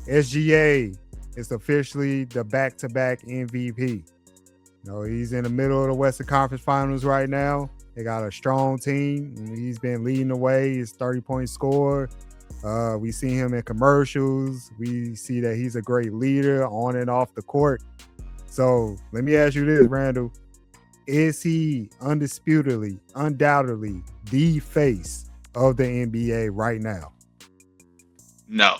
SGA is officially the back-to-back MVP. He's in the middle of the Western Conference Finals right now. They got a strong team. He's been leading the way. He's 30-point scorer. We see him in commercials. We see that he's a great leader on and off the court. So let me ask you this, Randall. Is he undoubtedly, the face of the NBA right now? No.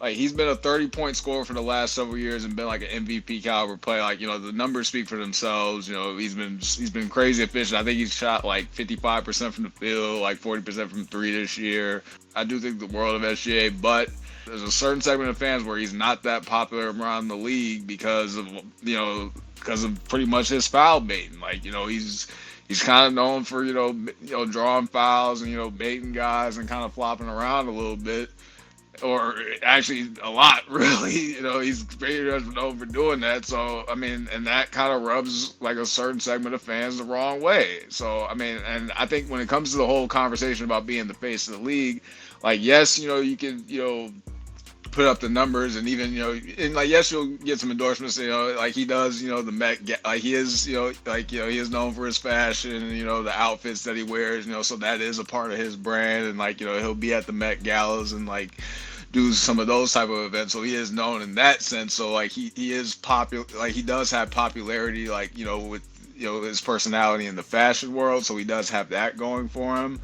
Like, he's been a 30-point scorer for the last several years and been like an MVP caliber player. Like, the numbers speak for themselves. He's been crazy efficient. I think he's shot like 55% from the field, like 40% from three this year. I do think the world of SGA, but there's a certain segment of fans where he's not that popular around the league because of pretty much his foul baiting. Like, he's kind of known for drawing fouls and baiting guys and kind of flopping around a little bit. Or actually a lot, really. He's pretty much known for doing that. So, I mean, and that kind of rubs like a certain segment of fans the wrong way. So, I mean, and I think when it comes to the whole conversation about being the face of the league, like, yes, you can, put up the numbers and even, and like, yes, you'll get some endorsements, like he does, the Met, like he is, he is known for his fashion, the outfits that he wears, so that is a part of his brand. And like, he'll be at the Met galas and like do some of those type of events. So he is known in that sense. So like he is popular, like he does have popularity, like, with, his personality in the fashion world. So he does have that going for him.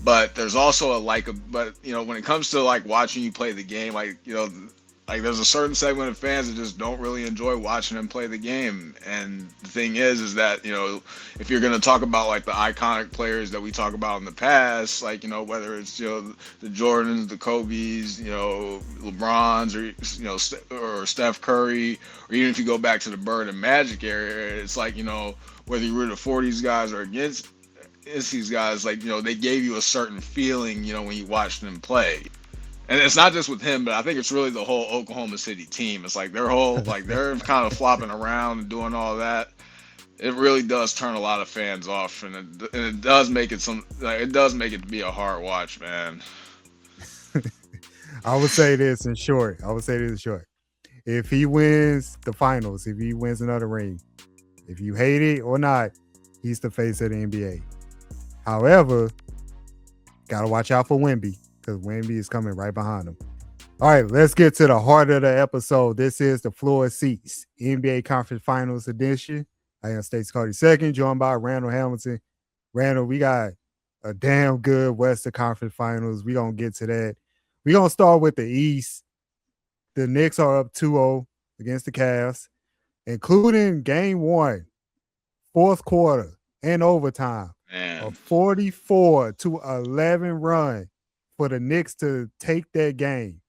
But there's also when it comes to like watching you play the game, like there's a certain segment of fans that just don't really enjoy watching him play the game. And the thing is that, if you're going to talk about like the iconic players that we talk about in the past, like, whether it's, the Jordans, the Kobe's, LeBron's, or Steph Curry, or even if you go back to the Bird and Magic area, it's like, whether you root for these guys or against these guys, like, they gave you a certain feeling, when you watched them play. And it's not just with him, but I think it's really the whole Oklahoma City team. It's like they're kind of flopping around and doing all that. It really does turn a lot of fans off, and it does make it to be a hard watch, man. I would say this in short. If he wins the finals, if he wins another ring, if you hate it or not, he's the face of the NBA. However, gotta watch out for Wemby, because Wemby is coming right behind him. All right, let's get to the heart of the episode. This is the Floor Seats NBA Conference Finals edition. I am Stacey Carter II, joined by Randall Hamilton. Randall, we got a damn good Western Conference Finals. We're going to get to that. We're going to start with the East. The Knicks are up 2-0 against the Cavs, including game one, fourth quarter, and overtime. Man. A 44-11 run for the Knicks to take that game.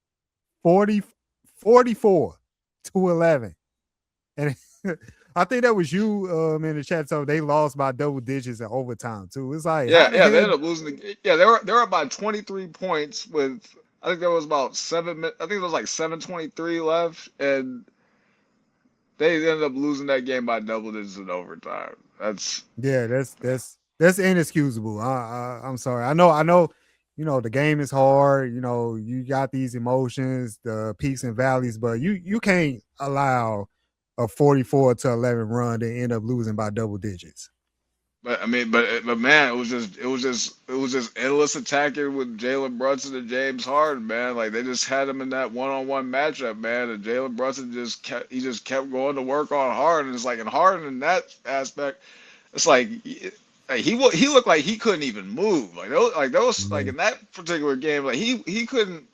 44-11. And I think that was you in the chat. So they lost by double digits in overtime too. It's like, they ended up losing. They were up by 23 points with, I think there was about 7 minutes. I think it was like 7:23 left, and they ended up losing that game by double digits in overtime. That's inexcusable. I'm sorry. I know. The game is hard. You got these emotions, the peaks and valleys, but you can't allow a 44-11 run to end up losing by double digits. But I mean, but man, it was just endless attacking with Jalen Brunson and James Harden, man. Like, they just had him in that one-on-one matchup, man. And Jalen Brunson just kept going to work on Harden. It's like, and Harden in that aspect, it's like he looked like he couldn't even move. Like those like in that particular game, like he couldn't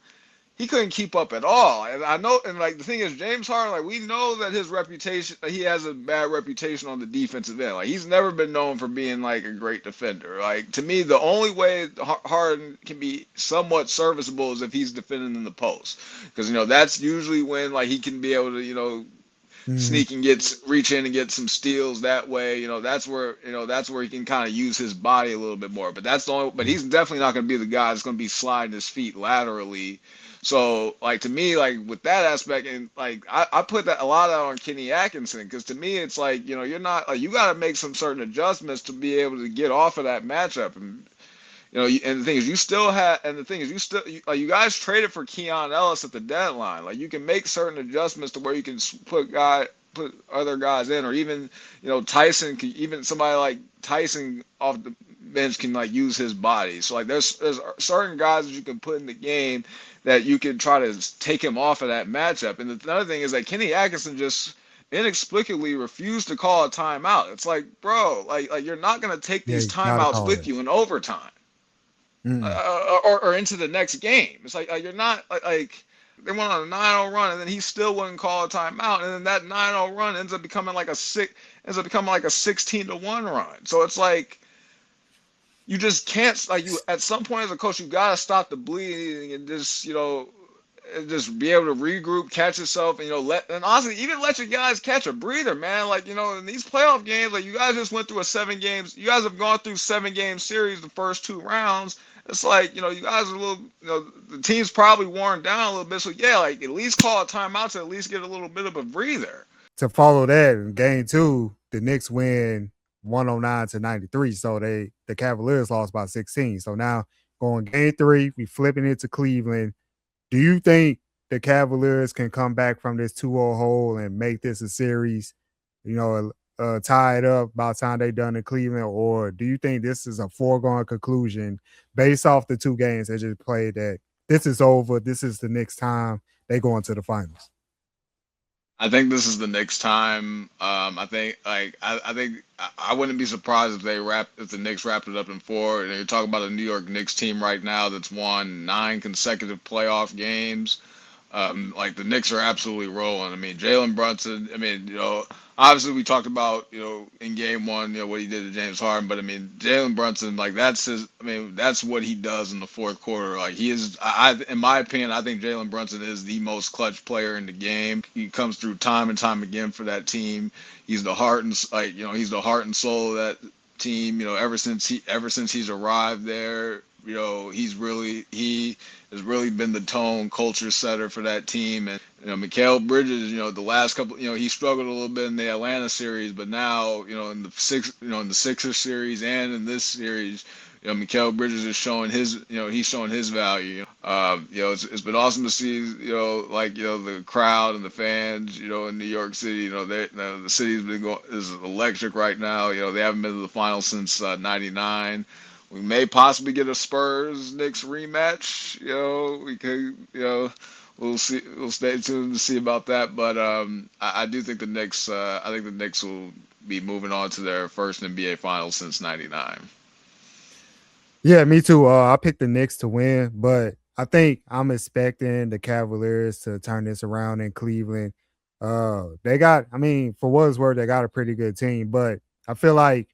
keep up at all. And I know, and like the thing is, James Harden, like, we know that his reputation, he has a bad reputation on the defensive end. Like, he's never been known for being like a great defender. Like, to me, the only way Harden can be somewhat serviceable is if he's defending in the post, because that's usually when like he can be able to sneak and reach in and get some steals that way. That's where he can kind of use his body a little bit more. But but he's definitely not going to be the guy that's going to be sliding his feet laterally. So, like, to me, like, with that aspect, and like I put that a lot out on Kenny Atkinson, because to me it's like, you're not, like, you got to make some certain adjustments to be able to get off of that matchup. And And the thing is, you still have, and the thing is, like you guys traded for Keon Ellis at the deadline. Like you can make certain adjustments to where you can put other guys in, or even Tyson can, even somebody like Tyson off the bench can like use his body. So like there's certain guys that you can put in the game that you can try to take him off of that matchup. And another thing is that Kenny Atkinson just inexplicably refused to call a timeout. It's like, bro, like you're not gonna take Yeah, these you gotta timeouts call with it. you in overtime Mm-mm. or into the next game. It's like you're not like they went on a 9-0 run and then he still wouldn't call a timeout, and then that 9-0 run ends up becoming like a 16-1 run. So it's like you just can't like you at some point as a coach you gotta stop the bleeding and just and just be able to regroup, catch yourself, and and honestly even let your guys catch a breather, man. Like in these playoff games, like you guys just went through a 7 games. You guys have gone through 7 game series the first 2 rounds. It's like you guys are a little, the team's probably worn down a little bit. So yeah, like at least call a timeout to at least get a little bit of a breather. To follow that in game two, the Knicks win 109-93. So the Cavaliers lost by 16. So now going game three, we flipping it to Cleveland. Do you think the Cavaliers can come back from this 2-0 hole and make this a series? Tie it up by the time they done in Cleveland, or do you think this is a foregone conclusion based off the 2 games they just played that this is over? This is the next time they go into the finals. I think this is the next time. I think I wouldn't be surprised if the Knicks wrapped it up in 4. And you're talking about a New York Knicks team right now that's won 9 consecutive playoff games. Like the Knicks are absolutely rolling. I mean, Jalen Brunson. I mean, obviously we talked about in game one, what he did to James Harden, but I mean, Jalen Brunson, like that's his. I mean, that's what he does in the fourth quarter. Like he is. In my opinion, I think Jalen Brunson is the most clutch player in the game. He comes through time and time again for that team. He's the heart and he's the heart and soul of that team. Ever since he's arrived there, he has really been the tone culture setter for that team. And Mikal Bridges, the last couple, he struggled a little bit in the Atlanta series, but now in the Sixers series and in this series, Mikal Bridges is showing he's showing his value. It's been awesome to see the crowd and the fans in New York City. The city's been going is electric right now. They haven't been to the finals since '99. We may possibly get a Spurs Knicks rematch. We could. We'll see. We'll stay tuned to see about that. But I do think the Knicks. I think the Knicks will be moving on to their first NBA Finals since '99. Yeah, me too. I picked the Knicks to win, but I think I'm expecting the Cavaliers to turn this around in Cleveland. They got, I mean, for what it's worth, they got a pretty good team, but I feel like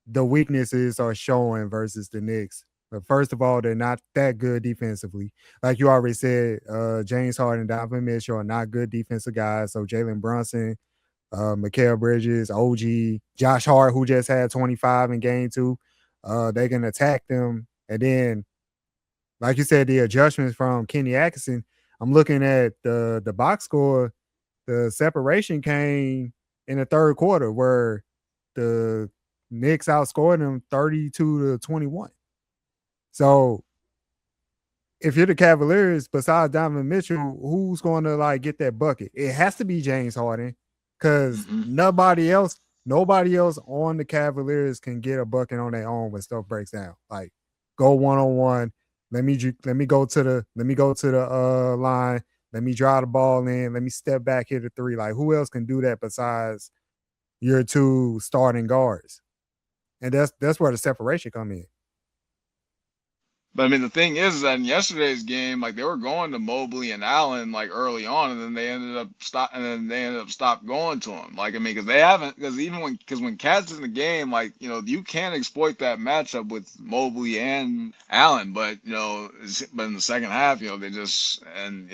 the weaknesses are showing versus the Knicks. But first of all, they're not that good defensively. Like you already said, James Harden and Donovan Mitchell are not good defensive guys. So Jalen Brunson, Mikal Bridges, OG, Josh Hart, who just had 25 in game two, they can attack them. And then, like you said, the adjustments from Kenny Atkinson. I'm looking at the box score. The separation came in the third quarter where the Knicks outscored them 32-21. So if you're the Cavaliers, besides Donovan Mitchell, who's going to like get that bucket? It has to be James Harden because Mm-hmm. nobody else on the Cavaliers can get a bucket on their own when stuff breaks down. Like go 1-on-1. Let me go to the line. Let me drive the ball in. Let me step back, hit a three. Like who else can do that besides your 2 starting guards? And that's where the separation come in. But I mean, the thing is that in yesterday's game, like they were going to Mobley and Allen like early on, and then they ended up stop going to him. Like I mean, because they haven't, because when Cat's in the game, like you can exploit that matchup with Mobley and Allen, but but in the second half, they just and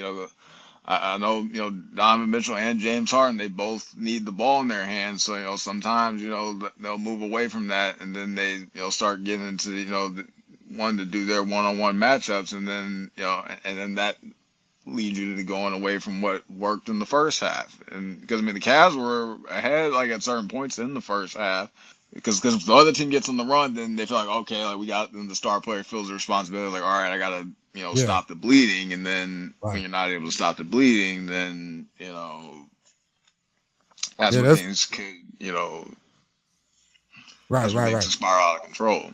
I know Donovan Mitchell and James Harden, they both need the ball in their hands, so sometimes they'll move away from that, and then they start getting into wanting to do their one-on-one matchups, and then that leads you to going away from what worked in the first half. And because I mean the Cavs were ahead like at certain points in the first half, Because the other team gets on the run, then they feel like, okay, like we got, then the star player feels the responsibility, like, all right, I gotta, Yeah, stop the bleeding. And then when right. you're not able to stop the bleeding, then that's Yeah, when that's things could, right, that's when right, things right. can spiral out of control.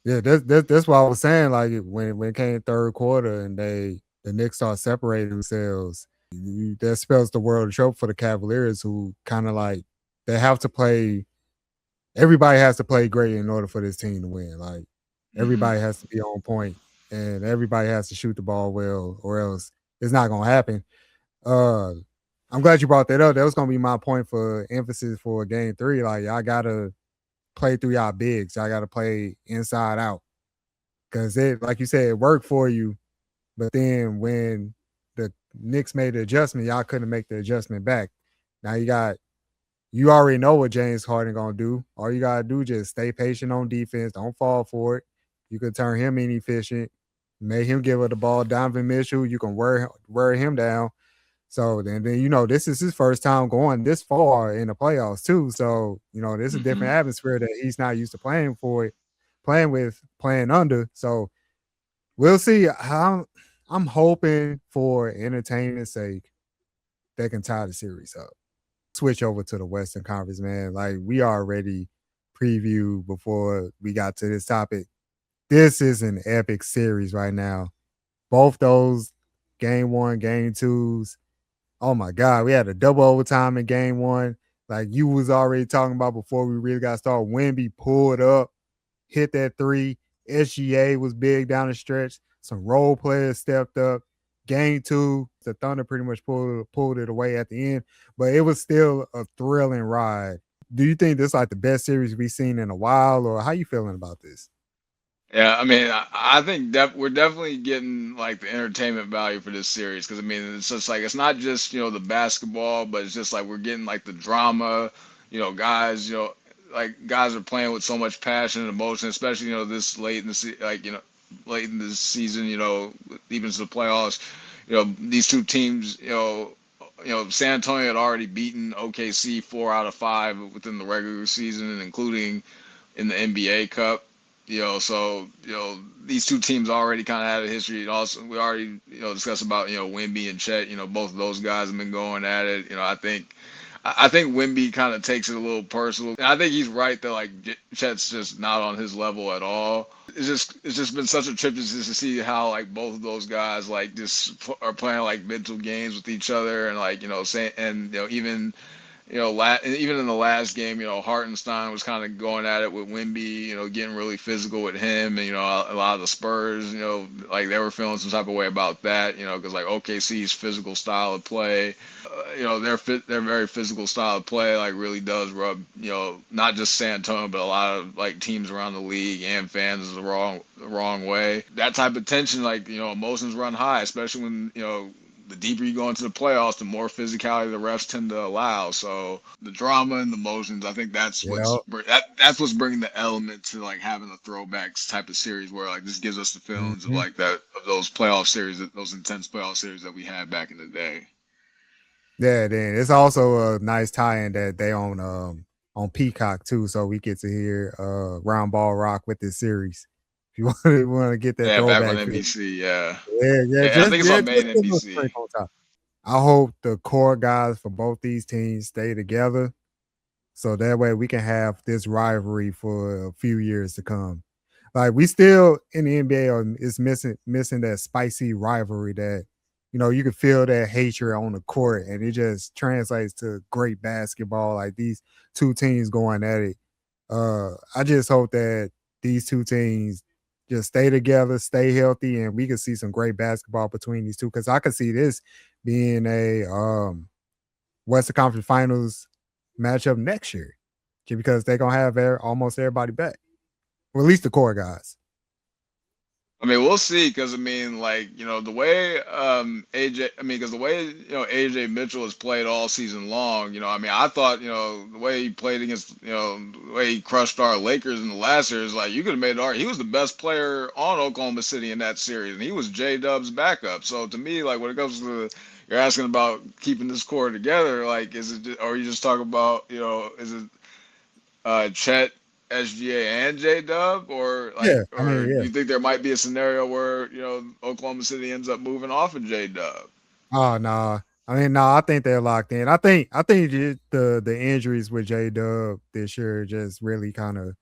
Yeah, that's what I was saying. Like when it came third quarter and the Knicks start separating themselves, that spells the world of trouble for the Cavaliers, who kind of like they have to play. Everybody has to play great in order for this team to win. Like Hmm. everybody has to be on point, and everybody has to shoot the ball well, or else it's not gonna happen. Uh, I'm glad you brought that up. That was gonna be my point for emphasis for game three. Like y'all gotta play through y'all bigs. Y'all gotta play inside out. Cause it, like you said, it worked for you. But then when the Knicks made the adjustment, y'all couldn't make the adjustment back. Now you already know what James Harden gonna do. All you gotta do just stay patient on defense. Don't fall for it. You could turn him inefficient, make him give up the ball. Donovan Mitchell, you can wear him down. So then this is his first time going this far in the playoffs too. So this is a different Hmm. atmosphere that he's not used to playing with, playing under. So we'll see. How I'm hoping for entertainment's sake they can tie the series up. Switch over to the Western Conference, man. Like we already previewed before we got to this topic. This is an epic series right now. Both those game one, game twos. Oh my God, we had a double overtime in game one. Like you was already talking about before we really got started. Wemby pulled up, hit that three. SGA was big down the stretch. Some role players stepped up. Game two, the Thunder pretty much pulled it away at the end, but it was still a thrilling ride. Do you think this is like the best series we've seen in a while, or how you feeling about this? Yeah, I mean, I think we're definitely getting like the entertainment value for this series because I mean, it's just like it's not just the basketball, but it's just like we're getting like the drama, guys, like guys are playing with so much passion and emotion, especially this late in the like late in the season, even to the playoffs, these two teams, San Antonio had already beaten OKC 4 out of 5 within the regular season, and including in the NBA Cup. So these two teams already kind of had a history. And also, we already discussed about Wemby and Chet. Both of those guys have been going at it. I think Wemby kind of takes it a little personal. And I think he's right that like Chet's just not on his level at all. It's just been such a trip just to see how like both of those guys like just are playing like mental games with each other and like saying and even even in the last game, Hartenstein was kind of going at it with Wemby, getting really physical with him, and a lot of the Spurs, like they were feeling some type of way about that, because like OKC's physical style of play, their very physical style of play, like really does rub, not just San Antonio, but a lot of like teams around the league and fans the wrong way. That type of tension, like emotions run high, especially when the deeper you go into the playoffs, the more physicality the refs tend to allow. So the drama and the emotions, I think Yeah. that's what's bringing the element to like having a throwbacks type of series where like this gives us the feelings of Mhm. like that of those playoff series, those intense playoff series that we had back in the day. Yeah, then it's also a nice tie-in that they on Peacock too, so we get to hear Round Ball Rock with this series. If you want to get that Yeah, back on throwback feel, NBC. Yeah, yeah, yeah, I think it's on just main put a little NBC. sprinkle on top. I hope the core guys for both these teams stay together, so that way we can have this rivalry for a few years to come. Like we still in the NBA is missing that spicy rivalry that you can feel that hatred on the court and it just translates to great basketball. Like these two teams going at it. I just hope that these two teams just stay together, stay healthy, and we can see some great basketball between these two. Because I could see this being a Western Conference Finals matchup next year, just because they're gonna have almost everybody back, or at least the core guys. I mean, we'll see because I mean, like the way AJ, I mean, because the way AJ Mitchell has played all season long, I mean, I thought the way he played against the way he crushed our Lakers in the last series, like you could have made it art. He was the best player on Oklahoma City in that series, and he was J Dub's backup. So to me, like when it comes to you're asking about keeping this core together, like is it, or you just talk about is it Chet, SGA, and J Dub, Yeah, I or mean, do yeah. you think there might be a scenario where Oklahoma City ends up moving off of J Dub? Oh no. I mean, no, I think they're locked in. I think the injuries with J Dub this year just really kind of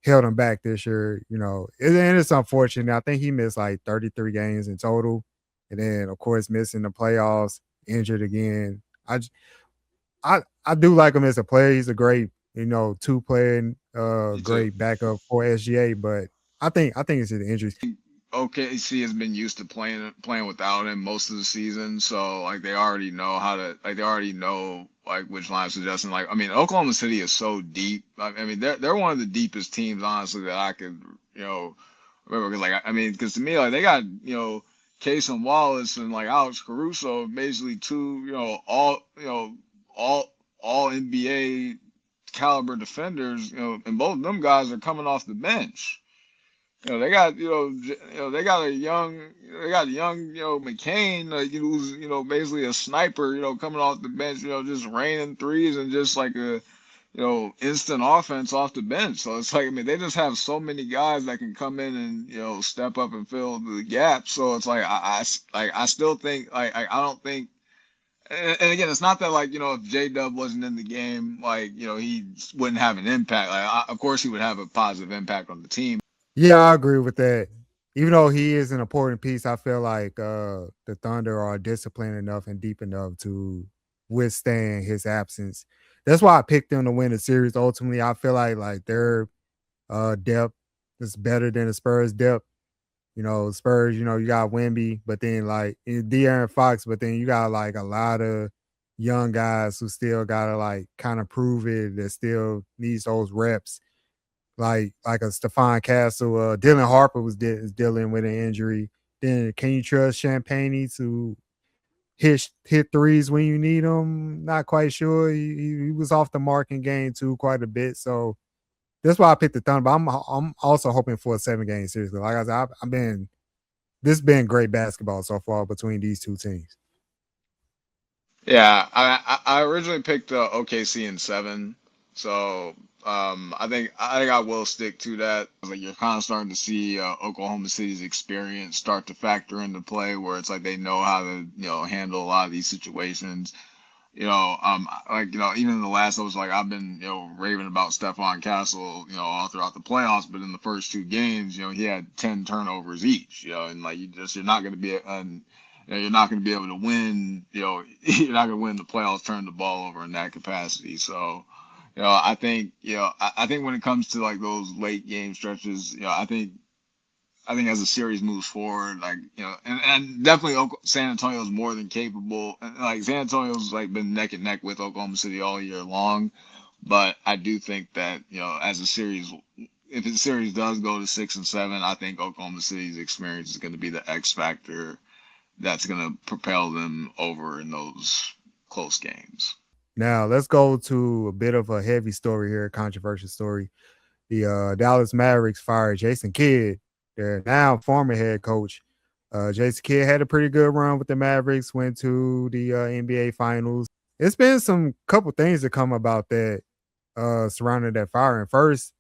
held him back this year. And it's unfortunate. I think he missed like 33 games in total. And then of course missing the playoffs, injured again. I do like him as a player. He's a great, two player Me too. great backup for SGA, but I think it's the injuries. OKC has been used to playing without him most of the season, so like they already know how to they already know like which line suggesting. Like I mean, Oklahoma City is so deep. I mean, they're one of the deepest teams honestly that I could remember. Because like I mean, because to me like they got Casey Wallace and like Alex Caruso, basically two all all NBA caliber defenders. And both of them guys are coming off the bench. They got they got a young McCain who's basically a sniper coming off the bench just raining threes and just like a instant offense off the bench. So it's like I mean they just have so many guys that can come in and step up and fill the gap. So it's like I still think I don't think. And again, it's not that like if J Dub wasn't in the game, like he wouldn't have an impact. Like of course he would have a positive impact on the team. Yeah, I agree with that. Even though he is an important piece, I feel like the Thunder are disciplined enough and deep enough to withstand his absence. That's why I picked them to win the series. Ultimately, I feel like their depth is better than the Spurs depth. Spurs, you got Wemby, but then like De'Aaron Fox, but then you got like a lot of young guys who still gotta like kind of prove it, that still needs those reps like a Stephon Castle. Dylan Harper is dealing with an injury. Then can you trust Champagne to hit threes when you need them? Not quite sure. He was off the mark in game two quite a bit. So that's why I picked the Thunder. But I'm also hoping for a 7 game series. Like I said, I've been this been great basketball so far between these two teams. Yeah, I originally picked OKC in seven, so I think I will stick to that. Like you're kind of starting to see Oklahoma City's experience start to factor into play, where it's like they know how to handle a lot of these situations. Like even in the last, I was like I've been raving about Stephon Castle, all throughout the playoffs, but in the first two games, he had 10 turnovers each, and like you're not going to be you're not going to be able to win, you're not going to win the playoffs, turn the ball over in that capacity. So, I think, I think when it comes to like those late game stretches, I think as the series moves forward, like and definitely San Antonio is more than capable. And, like San Antonio's like been neck and neck with Oklahoma City all year long, but I do think that as a series, if the series does go to 6 and 7, I think Oklahoma City's experience is going to be the X factor that's going to propel them over in those close games. Now let's go to a bit of a heavy story here, a controversial story. The Dallas Mavericks fired Jason Kidd, their now former head coach. Jason Kidd had a pretty good run with the Mavericks, went to the NBA Finals. It's been some couple things that come about that surrounding that firing. First,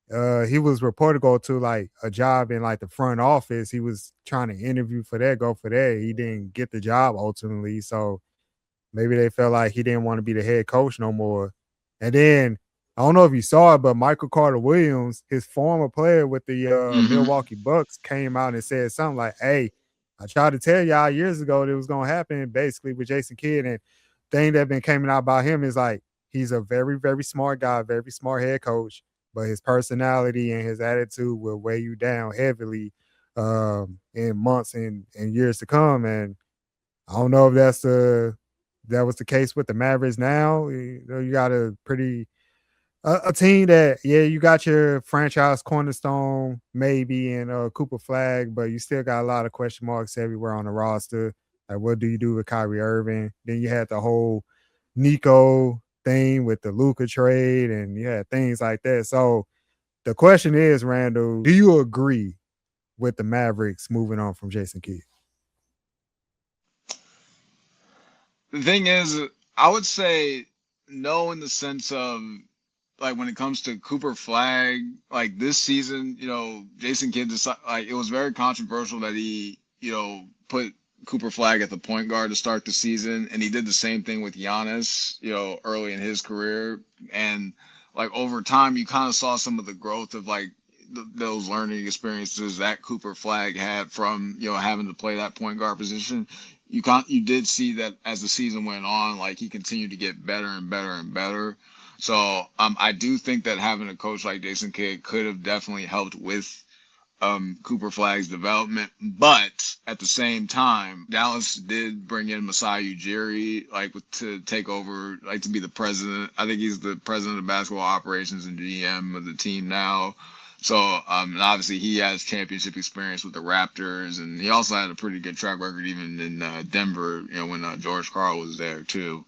he was reported to go to like a job in like the front office. He was trying to interview for that, go for that. He didn't get the job ultimately, so maybe they felt like he didn't want to be the head coach no more. And then I don't know if you saw it, but Michael Carter Williams, his former player with the Hmm. Milwaukee Bucks, came out and said something like, "Hey, I tried to tell y'all years ago that it was gonna happen." Basically, with Jason Kidd, and thing that been coming out about him is like he's a very very smart guy, very smart head coach, but his personality and his attitude will weigh you down heavily in months and years to come. And I don't know if that was the case with the Mavericks now. You got a team that, yeah, you got your franchise cornerstone maybe in Cooper Flag, but you still got a lot of question marks everywhere on the roster. Like, what do you do with Kyrie Irving? Then you had the whole Nico thing with the Luca trade, and you had things like that. So the question is, Randall, do you agree with the Mavericks moving on from Jason Kidd? The thing is, I would say no in the sense of like when it comes to Cooper Flag, like this season, Jason Kidd decided, like it was very controversial that he, put Cooper Flag at the point guard to start the season, and he did the same thing with Giannis, early in his career, and like over time, you kind of saw some of the growth of like those learning experiences that Cooper Flag had from having to play that point guard position. You did see that as the season went on, like he continued to get better and better and better. So I do think that having a coach like Jason Kidd could have definitely helped with Cooper Flag's development. But at the same time, Dallas did bring in Masai Ujiri to take over, like to be the president. I think he's the president of basketball operations and GM of the team now. So and obviously he has championship experience with the Raptors, and he also had a pretty good track record even in Denver, when George Karl was there too.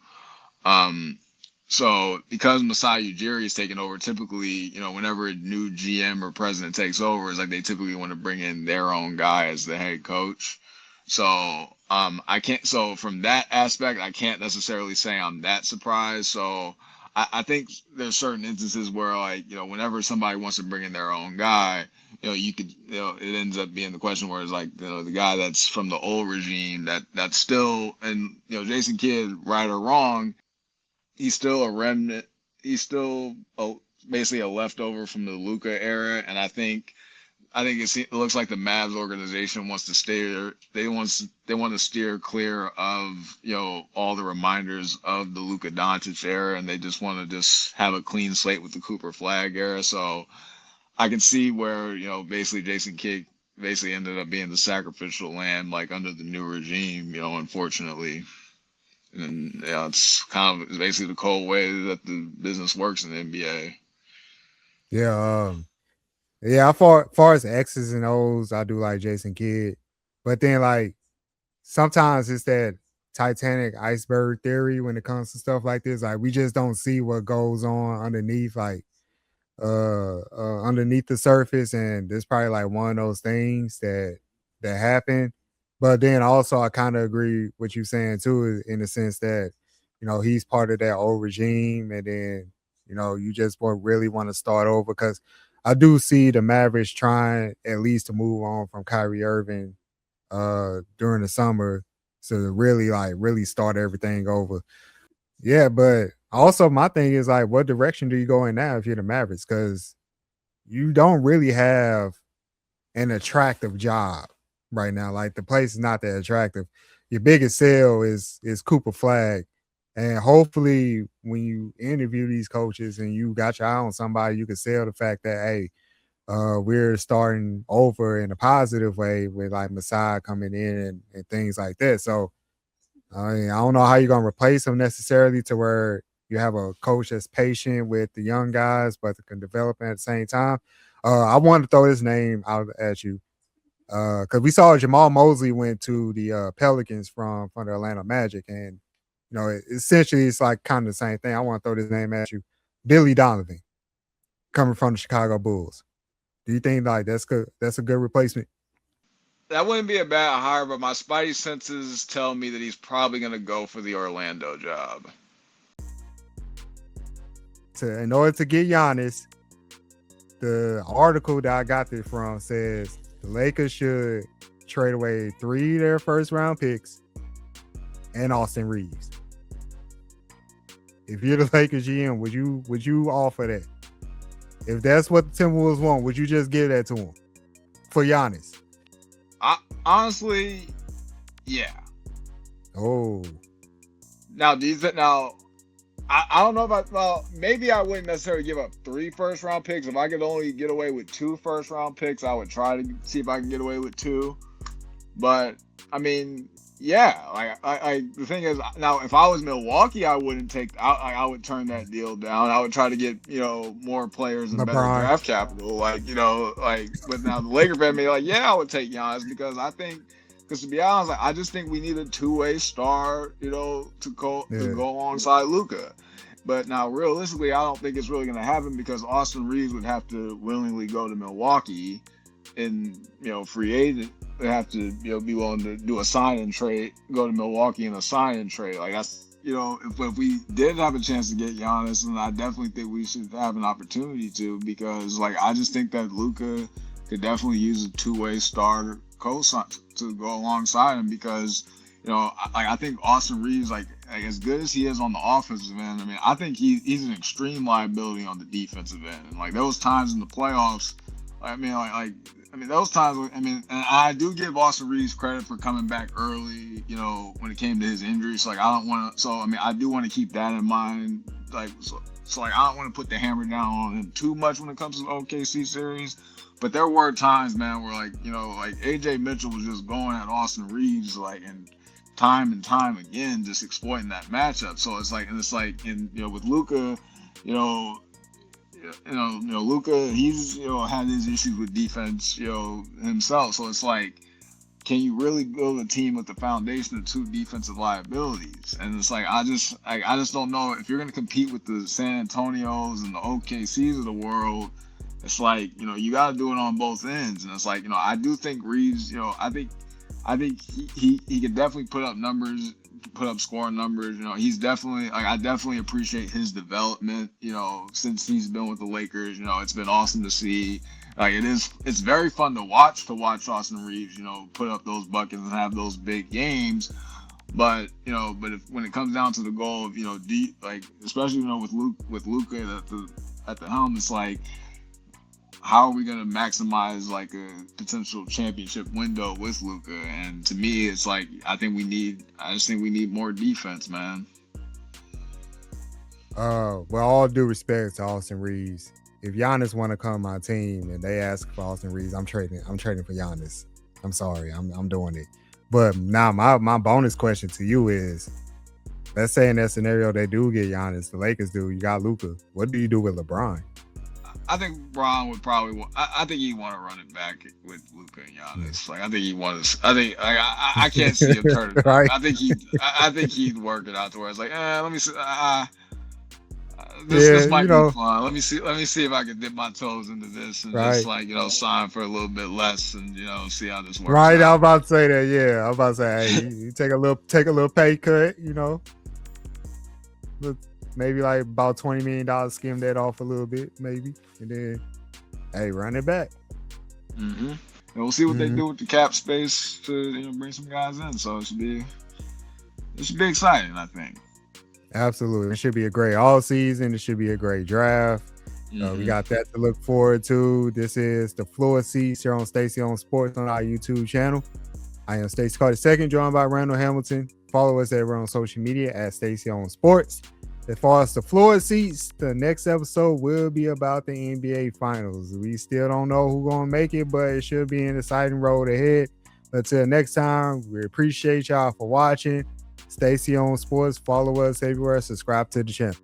So because Masai Ujiri is taking over, typically, whenever a new GM or president takes over, it's like they typically want to bring in their own guy as the head coach. So I can't. So from that aspect, I can't necessarily say I'm that surprised. So I think there's certain instances where, like, whenever somebody wants to bring in their own guy, you could, it ends up being the question where it's like, the guy that's from the old regime that's still, and Jason Kidd, right or wrong, he's still a remnant. He's still basically a leftover from the Luka era, and I think it looks like the Mavs organization wants to steer. They want to steer clear of all the reminders of the Luka Doncic era, and they just want to just have a clean slate with the Cooper Flag era. So I can see where basically Jason Kidd basically ended up being the sacrificial lamb, like under the new regime. Unfortunately. And it's basically the cold way that the business works in the NBA. Yeah, yeah. Far as X's and O's, I do like Jason Kidd, but then like sometimes it's that Titanic iceberg theory when it comes to stuff like this. Like we just don't see what goes on underneath, like underneath the surface, and there's probably like one of those things that happen. But then also I kind of agree with you saying too, in the sense that he's part of that old regime, and then you just really want to start over, because I do see the Mavericks trying at least to move on from Kyrie Irving during the summer, so to really start everything over. Yeah, but also my thing is like, what direction do you go in now if you're the Mavericks? Because you don't really have an attractive job right now. Like the place is not that attractive. Your biggest sale is Cooper Flag. And hopefully when you interview these coaches and you got your eye on somebody, you can sell the fact that, hey, we're starting over in a positive way with like Masai coming in and things like that. So I mean, I don't know how you're gonna replace him necessarily to where you have a coach that's patient with the young guys, but can develop at the same time. I wanted to throw his name out at you because we saw Jamal Mosley went to the Pelicans from the Atlanta Magic, and essentially it's like kind of the same thing. I want to throw this name at you, Billy Donovan, coming from the Chicago Bulls. Do you think like that's good? That's a good replacement? That wouldn't be a bad hire, but my spidey senses tell me that he's probably going to go for the Orlando job. In order to get Giannis, the article that I got this from says the Lakers should trade away 3 of their first round picks and Austin Reeves. If you're the Lakers GM, would you offer that? If that's what the Timberwolves want, would you just give that to them for Giannis? Honestly, yeah. Oh. Now, I don't know about, well, maybe I wouldn't necessarily give up 3 first-round picks. If I could only get away with 2 first-round picks, I would try to see if I can get away with 2. But, I mean, yeah. Like, the thing is, now, if I was Milwaukee, I wouldn't I would turn that deal down. I would try to get, more players and better draft capital. But now the Lakers fan may be like, yeah, I would take Giannis because to be honest, I just think we need a 2-way star, to go alongside Luka. But now, realistically, I don't think it's really going to happen because Austin Reeves would have to willingly go to Milwaukee, and free agent would have to be willing to do a sign and trade, go to Milwaukee in a sign and trade. Like if we did have a chance to get Giannis, then I definitely think we should have an opportunity to, because like I just think that Luka could definitely use a two-way starter to go alongside him, because I think Austin Reeves, like as good as he is on the offensive end, I mean I think he's an extreme liability on the defensive end, and like those times in the playoffs, those times, and I do give Austin Reeves credit for coming back early, when it came to his injuries. Like, I don't want to, I do want to keep that in mind. Like, like, I don't want to put the hammer down on him too much when it comes to the OKC series. But there were times, man, where, like, like AJ Mitchell was just going at Austin Reeves, like, and time again, just exploiting that matchup. So it's like, with Luka, Luka, he's had his issues with defense, himself. So it's like, can you really build a team with the foundation of two defensive liabilities? And it's like, I just don't know if you're going to compete with the San Antonios and the OKCs of the world. It's like, you got to do it on both ends. And it's like, I do think Reeves, I think he could definitely put up scoring numbers. He's definitely, I definitely appreciate his development, since he's been with the Lakers. It's been awesome to see. Like, it's very fun to watch Austin Reeves, put up those buckets and have those big games. But, when it comes down to the goal of, especially, with Luka at the helm, it's like, how are we going to maximize like a potential championship window with Luka? And to me, it's like, I just think we need more defense, man. Well, all due respect to Austin Reeves, if Giannis want to come on my team and they ask for Austin Reeves, I'm trading for Giannis. I'm sorry, I'm doing it. But now my bonus question to you is, let's say in that scenario they do get Giannis, the Lakers do, you got Luka. What do you do with LeBron? I think Bron would probably. I think he'd want to run it back with Luka and Giannis. Yeah. Like, I think he wants. I can't see him turning. Right. I think he'd work it out to where it's like, let me see. This might be fun. Let me see if I can dip my toes into this and just like sign for a little bit less and see how this works. Right. I was about to say that. Yeah, I was about to say, hey, you take a little pay cut. Maybe like about $20 million, skim that off a little bit, maybe, and then, hey, run it back. Mm-hmm. And we'll see what they do with the cap space to bring some guys in. So it should be exciting, I think. Absolutely, it should be a great all season. It should be a great draft. We got that to look forward to. This is the Floor Seats here on Stacey on Sports on our YouTube channel. I am Stacey Carter II, joined by Randall Hamilton. Follow us everywhere on social media at Stacey on Sports. As far as the floor seats, the next episode will be about the NBA Finals. We still don't know who's going to make it, but it should be an exciting road ahead. Until next time, we appreciate y'all for watching. Stacey on Sports. Follow us everywhere. Subscribe to the channel.